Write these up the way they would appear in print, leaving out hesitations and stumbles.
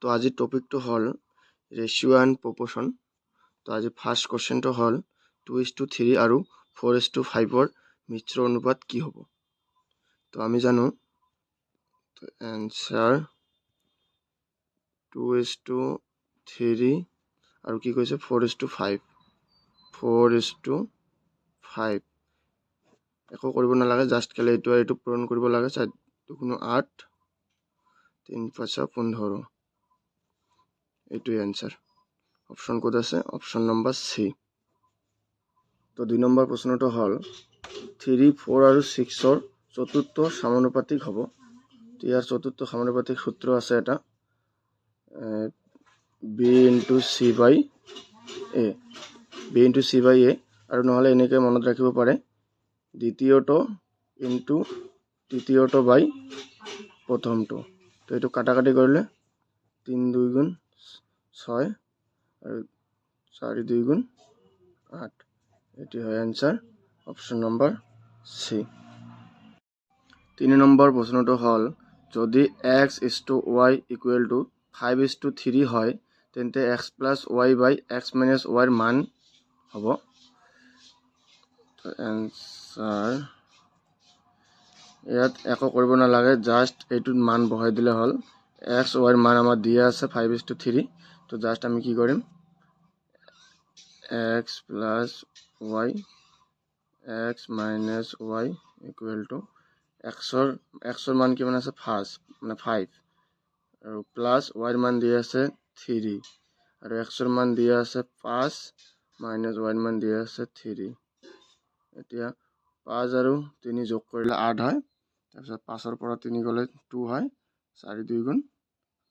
তো আজিৰ টপিকটো হ'ল ৰেচিঅ' এণ্ড প্ৰপ'ৰ্শ্যন। তো আজি ফাৰ্ষ্ট কুৱেশ্যনটো হ'ল 2:3 আৰু 4:5 মিশ্ৰ অনুপাত কি হ'ব? তো আমি জানো এনচাৰ 2:3 আৰু কি কৈছে 4:5 4:5 একো কৰিব নালাগে, জাষ্ট খালি এইটো আৰু এইটো পূৰণ কৰিব লাগে। 4 দুগুণ 8 3 5 15 এইটোৱে এনচাৰ। অপশ্যন ক'ত আছে? Option number C. তো 2 নম্বৰ প্ৰশ্নটো হ'ল 3, 4 আৰু 6ৰ চতুৰ্থ সমানুপাতিক হ'ব। তো ইয়াৰ চতুৰ্থ সমানুপাতিক সূত্ৰ আছে এটা বি ইনটু চি বাই এ, আৰু নহ'লে এনেকৈ মনত ৰাখিব পাৰে দ্বিতীয়টো ইনটু তৃতীয়টো বাই প্ৰথমটো। তো এইটো কাটাকাটি কৰিলে 3 2 গুণ 6 আৰু 4 2 গুণ 8, এটি হয় answer option number C. 3 number প্ৰশ্নটো হ'ল যদি x:y = 5:3 হয় তেন্তে x + y বাই x - y ৰ মান হ'ব। এনচাৰ ইয়াত একো কৰিব নালাগে, জাষ্ট এইটোত মান বহাই দিলে হ'ল। x y ৰ মান আমাৰ দিয়া আছে 5:3। তো জাষ্ট আমি কি কৰিম x + y x - y = x ৰ মান কিমান আছে 5 আৰু প্লাছ y ৰ মান দিয়া আছে 3 আৰু x ৰ মান দিয়া আছে 5 মাইনাছ y ৰ মান দিয়া আছে 3। এতিয়া 5 আৰু 3 যোগ কৰিলে 8 হয়, তাৰপিছত 5ৰ পৰা 3 গ'লে 2 হয়, 4 2 গুণ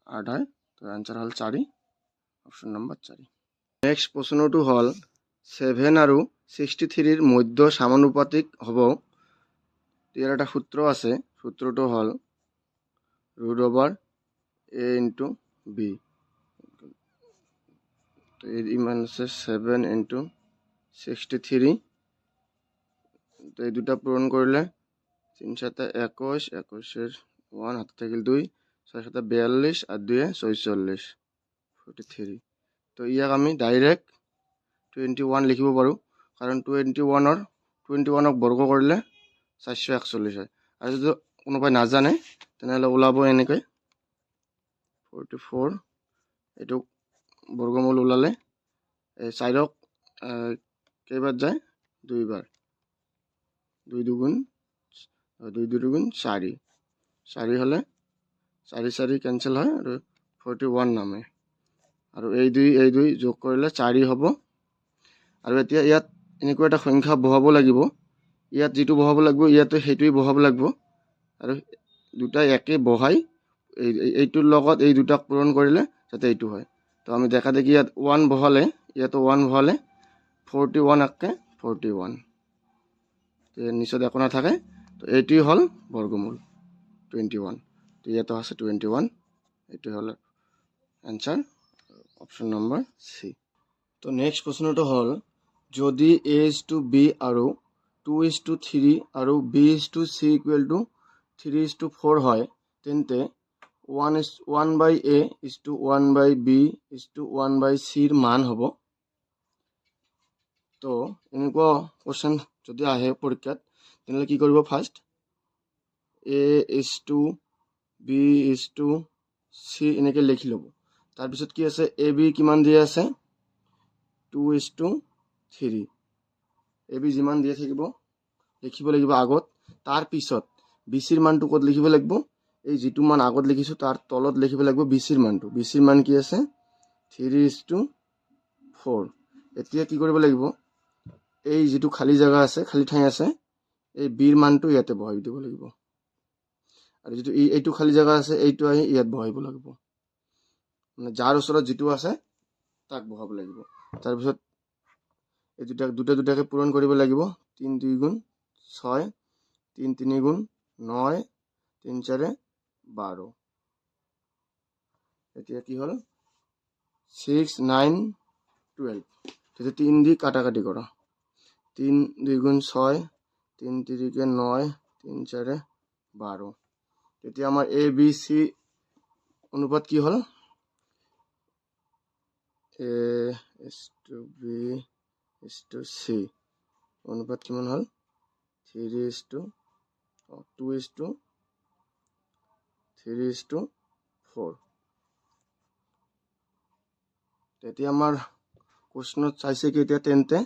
8 হয়। তো এনচাৰ হ'ল 4, অপশ্যন নম্বৰ 4। নেক্সট প্ৰশ্নটো হ'ল 7 আৰু 63ৰ মধ্য সমানুপাতিক হ'ব। ইয়াৰ এটা সূত্ৰ আছে, সূত্ৰটো হ'ল √a ইনটু b। তো ইমান আছে 7 ইনটু 63। তো এই দুটা পূৰণ কৰিলে 3 7 21, 21-ৰ 1 হাতে থাকিল 2, 6 7 42 আৰু 2 46 43। তো ইয়াক আমি ডাইৰেক্ট 21 লিখিব পাৰোঁ, কাৰণ 21ক বৰ্গ কৰিলে 441 হয়। আৰু যদি কোনোবাই নাজানে তেনেহ'লে ওলাব এনেকৈ 44, এইটো বৰ্গমূল ওলালে 4ক কেইবাৰ যায় 2 বাৰ, 2 2 গুণ 4, 4 হ'লে 4 4 কেঞ্চেল হয় আৰু 41 নামে, আৰু এই দুই যোগ কৰিলে 4 হ'ব। আৰু এতিয়া ইয়াত এনেকুৱা এটা সংখ্যা বহাব লাগিব, ইয়াত যিটো বহাব লাগিব ইয়াতে সেইটোৱে বহাব লাগিব, আৰু দুটা একে বহাই এইটোৰ লগত এই দুটাক পূৰণ কৰিলে যাতে এইটো হয়। তো আমি দেখা দেখি ইয়াত 1 বহালে, ইয়াতো 1 বহালে 41 একে 41, তো নিচত একো নাথাকে। তো এইটোৱে হ'ল বৰ্গমূল 21। তো ইয়াতো আছে 21, এইটো হ'ল এনচাৰ অপশ্যন নম্বৰ চি। তো নেক্সট প্ৰশ্নটো হ'ল যদি a:b আৰু 2:3 আৰু b:c = 3:4 হয় তেন্তে 1/a = 1/b = 1/c ৰ মান হ'ব। তো এনেকুৱা কুৱেশ্যন যদি আহে পৰীক্ষাত তেনেহ'লে কি কৰিব? ফাৰ্ষ্ট a:b:c এনেকৈ লিখি ল'ব। তাৰপিছত কি আছে ab কিমান দিয়া আছে 2:3, ab যিমান দিয়া থাকিব লিখিব লাগিব আগত। তাৰপিছত bc ৰ মানটো ক'ত লিখিব লাগিব? এই যিটো মান আগত লিখিছোঁ তাৰ তলত লিখিব লাগিব bc ৰ মানটো। bc ৰ মান কি আছে 3:4। এতিয়া কি কৰিব লাগিব, এই যিটো খালী জেগা আছে, খালী ঠাই আছে, এই b ৰ মানটো ইয়াতে বহাই দিব লাগিব, আৰু যিটো এইটো খালী জেগা আছে এইটো আহি ইয়াত বহাব লাগিব, মানে যাৰ ওচৰত যিটো আছে তাক বহাব লাগিব। তাৰপিছত এই দুটাকে পূৰণ কৰিব লাগিব। 3 2 গুণ 6, 3 3 গুণ 9, 3 4 12। এতিয়া কি হ'ল 6 9 12। তেতিয়া 3 দি কাটাকাটি কৰা, 3 2 গুণ 6, 3 3 কে 9, 3 4 12। তেতিয়া আমাৰ a b c অনুপাত কি হ'ল A is to B is to C অনুপাত কিমান হ'ল 3 is to 2 is to 3 is to 4 তেতিয়া আমাৰ কোৱেশ্যনত চাইছে কি এতিয়া তেন্তে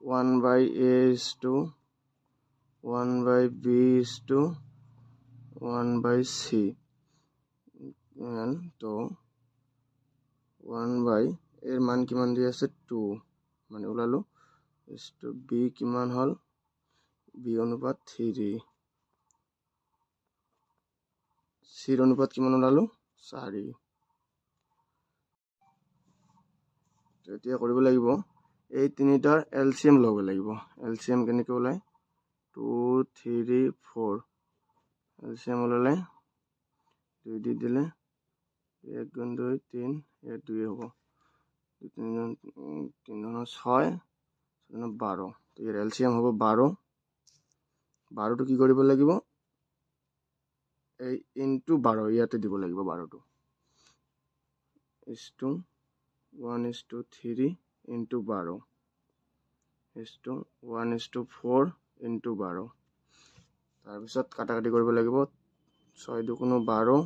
1/A is to 1/B is to 1/C and to 1/A এর মান কিমান দি আছে 2 মানে ওলালো is to B কিমান হল B অনুপাত 3 C অনুপাত কিমান ওলালো 4 এতিয়া কৰিব লাগিব এই তিনিটাৰ এলসিএম লব লাগিব এলসিএম কেনেকৈ ওলাই 2 3 4 এলসিএম ওলালে 2 দি দিলে 1 গুণ 2 3 এ 2 হ'ব 3 3 6 12 তো এর এলসিএম হ'ব 12 12 টো কি কৰিব লাগিব এই ইনটু 12 ইয়াতে দিব লাগিব 12 টো is to 1 is to 3 into 12 is to 1 is to 4 into 12 তাৰপিছত কাটাকাটি কৰিব লাগিব 6 দুগুণ 12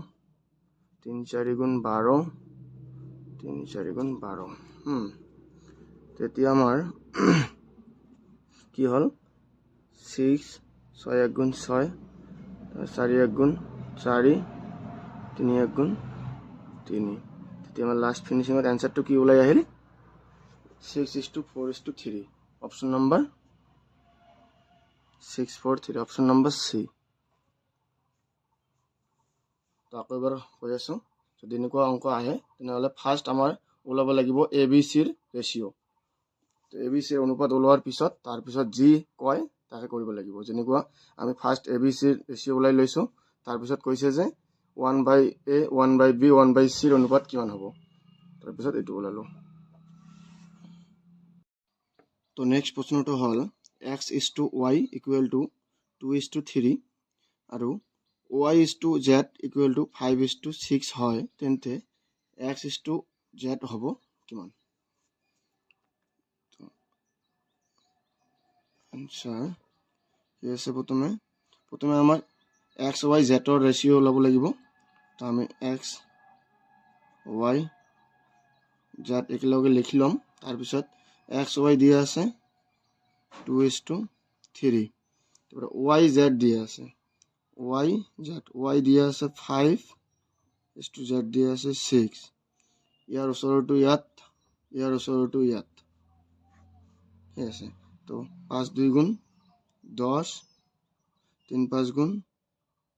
3 4 গুণ 12 3 4 গুণ 12 তেতিয়া আমাৰ কি হল 6 6 1 গুণ 6 4 1 গুণ 4 3 1 গুণ 3 তেতিয়া আমাৰ লাষ্ট ফিনিশিংৰ আনসারটো কি ওলাই আহিল 6 is to 4 is to 3 option number 643 option number C তো আকৌ এবাৰ কৈ আছো যদি এনেকুৱা অংক আহে তেনেহলে ফাৰ্স্ট আমাৰ ওলাব লাগিব এবিসিৰ ৰেশিও তো এবিসিৰ অনুপাত ওলোৱাৰ পিছত তাৰ পিছত যি কয় তাকে কৰিব লাগিব যেনেকুৱা আমি ফাৰ্স্ট এবিসিৰ ৰেশিও ওলাই লৈছো তাৰ পিছত কৈছে যে 1/A 1/B 1/C ৰ অনুপাত কিমান হ'ব তাৰ পিছত এটো ওলালো তো নেক্সট প্ৰশ্নটো হল x is to y equal to 2 is to 3 আৰু y is to z equal to 5 is to 6 হয় তেন্তে x is to z হ'ব কিমান তো আনসার কি আছে প্ৰথমে আমাৰ x y z ৰ ৰেশিও ওলাব লাগিব তো আমি x y z একেলগে লিখি লম তাৰ পিছত x y দিয়া আছে 2 is to 3 তারপরে y z দিয়া আছে y z y দিয়া আছে 5 is to z দিয়া আছে 6 ইয়াৰ ওচৰটো ইয়াত ঠিক আছে তো 5 2 গুণ 10 3 5 গুণ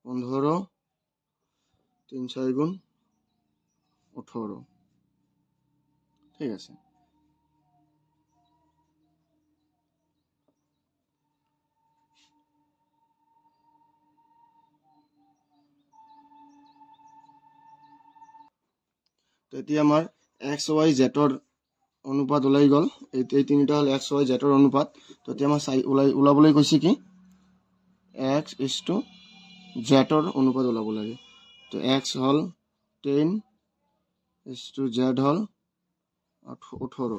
15 3 4 গুণ 18 ঠিক আছে তো এতিয়া আমাৰ x y z ৰ অনুপাত ওলাই গল এই তিনিটা হল x y z ৰ অনুপাত তো এতিয়া আমাৰ ওলাবলৈ কৈছে কি x is to z ৰ অনুপাত ওলাব লাগে তো x hall 10 is to z হল 18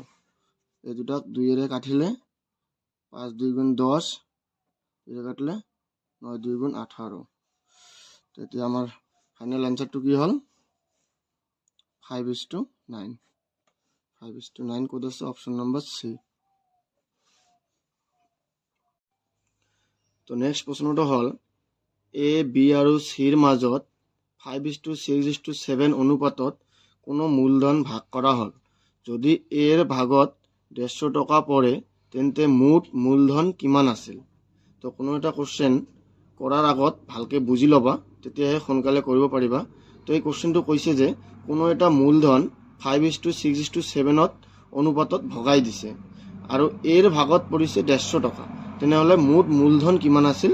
এই দুটাক 2 এৰে কাটিলে 5 2 গুণ 10 এৰে কাটিলে 9 2 গুণ 18 তো এতিয়া আমাৰ ফাইনাল আনসারটো কি হল 5 is to 9 5 is to 9 code আছে অপশন নাম্বার সি তো নেক্সট প্ৰশ্নটো হল এ বি আৰু সিৰ মাজত 5 is to 6 is to 7 অনুপাতত কোনো মূলধন ভাগ কৰা হল যদি এৰ ভাগত 150 টকা পৰে তেন্তে মুঠ মূলধন কিমান আছিল তো কোনো এটা কোশ্চেন কৰাৰ আগত ভালকে বুজি লবা তেতিয়াহে সোনকালে কৰিব পাৰিবা তো এই কোশ্চেনটো কৈছে যে কোনো এটা মূলধন 5 is to 6 is to 7 ত অনুপাতত ভগাই দিছে আৰু এৰ ভাগত পৰিছে 150 টকা তেনেহলে মুঠ মূলধন কিমান আছিল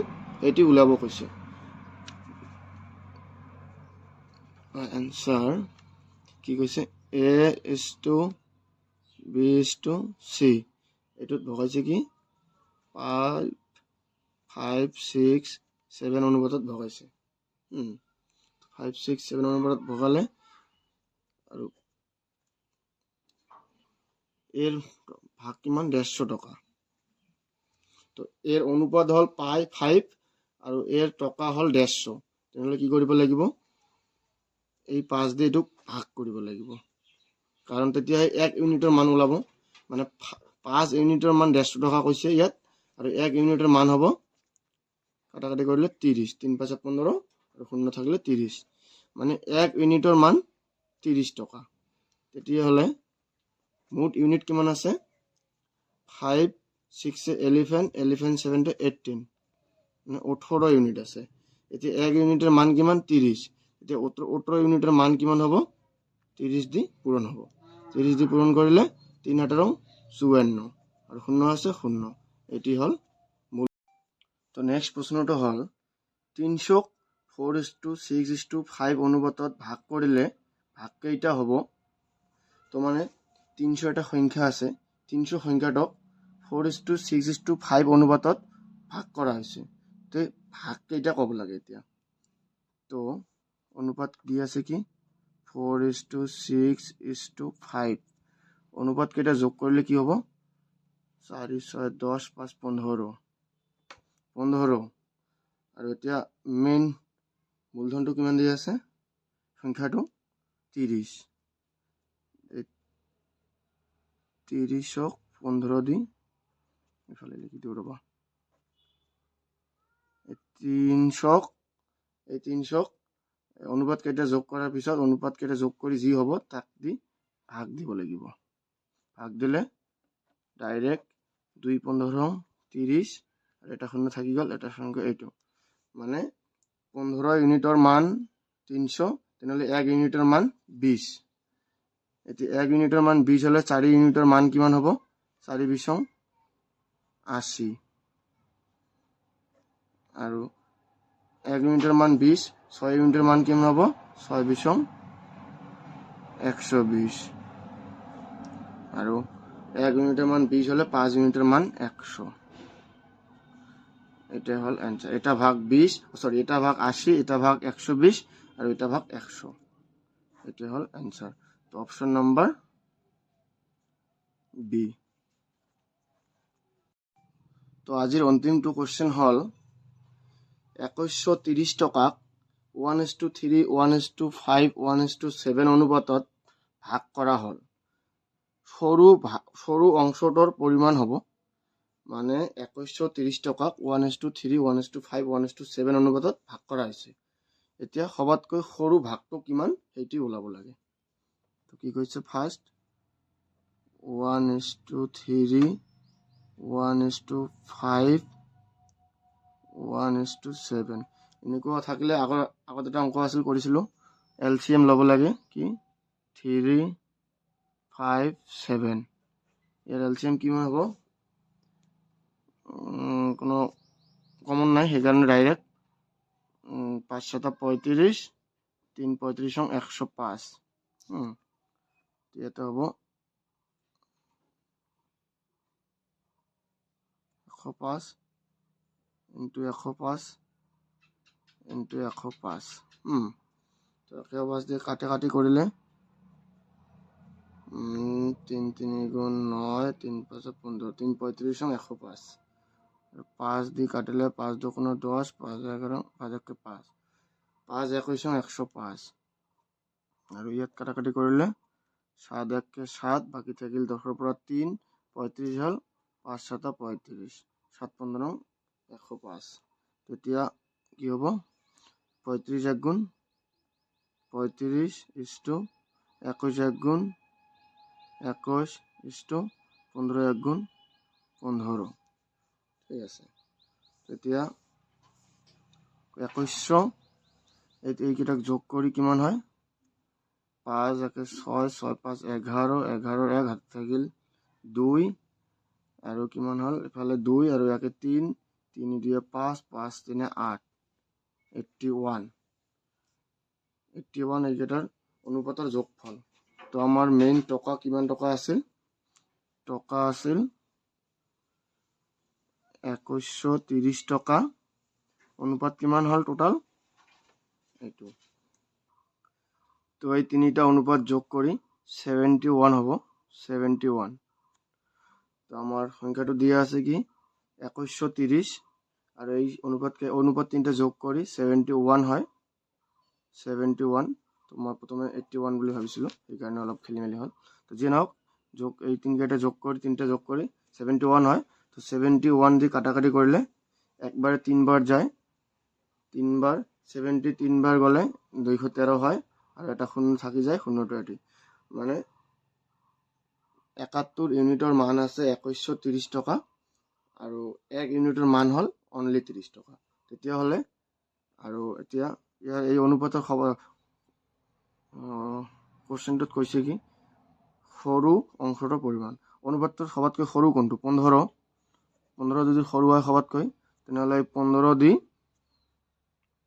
এটি উলাব কৈছে আনসার কি কৈছে a is to b is to c এটুত ভগাইছে কি 5 6 7 অনুপাতত ভগাইছে 5 6 7 অনুপাতত ভগালে আৰু এৰ ভাগ কিমান 150 টকা। তো এৰ অনুপাত হ'ল পাই 5 আৰু এৰ টকা হ'ল 150। তেনেহ'লে কি কৰিব লাগিব, এই 5 দিয়ে এইটোক ভাগ কৰিব লাগিব, কাৰণ তেতিয়া 1 ইউনিটৰ মান ওলাব। মানে 5 ইউনিটৰ মান 150 টকা কৈছে ইয়াত, আৰু 1 ইউনিটৰ মান হ'ব কাটাকাটি কৰিলে 30, 3 5 15 আৰু 0 থাকিলে 30, মানে 1 ইউনিটৰ মান 30 টকা। তেতিয়াহ'লে মুঠ ইউনিট কিমান আছে, 5 6 11 11 7 18, মানে 18 ইউনিট আছে। এতিয়া 1 ইউনিটের মান কিমান 30, এতিয়া 18 ইউনিটের মান কিমান হ'ব, 30 দি পূরণ হ'ব। 30 দি পূরণ কৰিলে 3 8 54 আৰু 0 আছে 0, এটি হল মূল। তো নেক্সট প্ৰশ্নটো হল 300 4:6:5 অনুপাতত ভাগ কৰিলে ভাগ কেইটা হ'ব। তো মানে 300 এটা সংখ্যা আছে, 300 সংখ্যাটোক 4:6:5 অনুপাতত ভাগ কৰা হৈছে। তো ভাগ কেইটা ক'ব লাগে এতিয়া। তো অনুপাত দি আছে কি 4:6:5, অনুপাত কেইটা যোগ কৰিলে কি হ'ব, 4 6 10 5 15 আৰু এতিয়া মেইন মূলধনটো কিমান দি আছে, সংখ্যাটো 30, 30ক 15 দি ইফালে লিখি দিওঁ ৰ'বা, 300ক অনুপাত কেইটা যোগ কৰাৰ পিছত অনুপাত কেইটা যোগ কৰি যি হ'ব তাক দি ভাগ দিব লাগিব। ভাগ দিলে ডাইৰেক্ট 2 15 30 আৰু এটা 0 থাকি গ'ল, এটা সংখ্যা এইটো, মানে 15 ইউনিটৰ মান 300, তেনেহ'লে 1 ইউনিটৰ মান 20। এতিয়া 1 ইউনিটৰ মান 20 হ'লে 4 ইউনিটৰ মান কিমান হ'ব, 4 20 80, আৰু 1 ইউনিটৰ মান 20, 6 ইউনিটৰ মান কিমান হ'ব, 6 20 120, আৰু 1 ইউনিটৰ মান 20 হ'লে 5 ইউনিটৰ মান 100। এটা হল অ্যান্সার। এটা ভাগ 20, সরি এটা ভাগ 80, এটা ভাগ 120 আর এটা ভাগ 100, এটা হল অ্যান্সার। তো অপশন নাম্বার বি। তো আজির অন্তিমটো কোশ্চেন হল 2130 টকাক 1:3 1:5 1:7 অনুপাতত ভাগ কৰা হল। সৰু অংশটোৰ পৰিমাণ হ'ব, মানে 2130 টকাক 1:3 1:5 1:7 অনুপাতত ভাগ কৰা হৈছে। এতিয়া সবাতকৈ সৰু ভাগটো কিমান সেইটো ওলাব লাগে। তো কি কৈছে, ফাৰ্ষ্ট 1:3 1:5 1:7 এনেকুৱা থাকিলে আগত এটা অংক আছিল কৰিছিলোঁ, এলচিএম ল'ব লাগে কি 3 5 7, ইয়াৰ এলচিএম কিমান হ'ব, কোনো কমন নাই, সেইকাৰণে ডাইৰেক্ট 5 7 35 3 35 105, এটা হ'ব 105 ইন্টু 105 ইন্টু 105, তো 105 দিয়ে কাটাকাটি কৰিলে 3 3 গুণ 9 3 5 15 3 35 105, 5 দিয়ে কাটিলে 5 2 10 5 11 5 1 5 5 21 105, আৰু ইয়াত কাটাকাটি কৰিলে 7 1 7, বাকি থাকিল 10 পৰা 3 35 হ'ল 5 7 35 7 15 105, তেতিয়া কি হ'ব 35 1 গুণ 35 ইস্টু 21 1 গুণ 21 ইস্টু 15 1 গুণ 15, ঠিক আছে। তেতিয়া 2100 এইকেইটাক যোগ কৰি কিমান হয়, 5 1 6 6 5 11 11 1 হাত থাকিল 2, আৰু কিমান হ'ল এফালে 2 আৰু ইয়াকে 3 3 2 5 5 3 8 81 এইকেইটাৰ অনুপাতৰ যোগফল। তো আমাৰ মেইন টকা কিমান টকা আছিল, টকা আছিল 2130 টকা, অনুপাত কিমান হ'ল টোটাল এইটো। তো এই তিনিটা অনুপাত যোগ কৰি 71 হ'ব, 71 তো আমার সংখ্যাটো দিয়া আছে কি 2130 আর এই অনুপাত তিনটা যোগ করি 71 হয় 71 তো মই প্রথমে 81 বুলি ভাবিছিলো সেইকাৰণে অলপ খেলি মেলি হ'ল তো যি নহওক যোগ এই তিনটা যোগ কৰি 71 হয় তো 71 দি কাটাকাটি কৰিলে একবারে 3 বার যায় 3 বার 70 3 বার গলে 213 হয় আর এটা শূন্য থাকি যায় শূন্যটো এটি মানে 71 ইউনিটৰ মান আছে 2130 টকা আৰু 1 ইউনিটৰ মান হ'ল অনলি 30 টকা তেতিয়াহ'লে আৰু এতিয়া ইয়াৰ এই অনুপাতৰ খবৰ কোশ্চেনটোত কৈছে কি সৰু অংশটোৰ পৰিমাণ অনুপাতটোৰ সবতকৈ সৰু কোনটো 15 যদি সৰু হয় সবতকৈ তেনেহ'লে 15 দি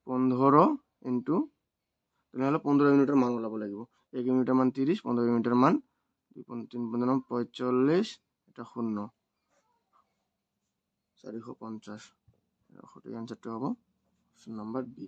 15 ইনটু তেনেহ'লে 15 ইউনিটৰ মান ওলাব লাগিব 1 ইউনিটৰ মান 30 15 ইউনিটৰ মান 3 এটা শূন্য 450 সঠিক আনসাৰটা হবো অপশন নাম্বাৰ বি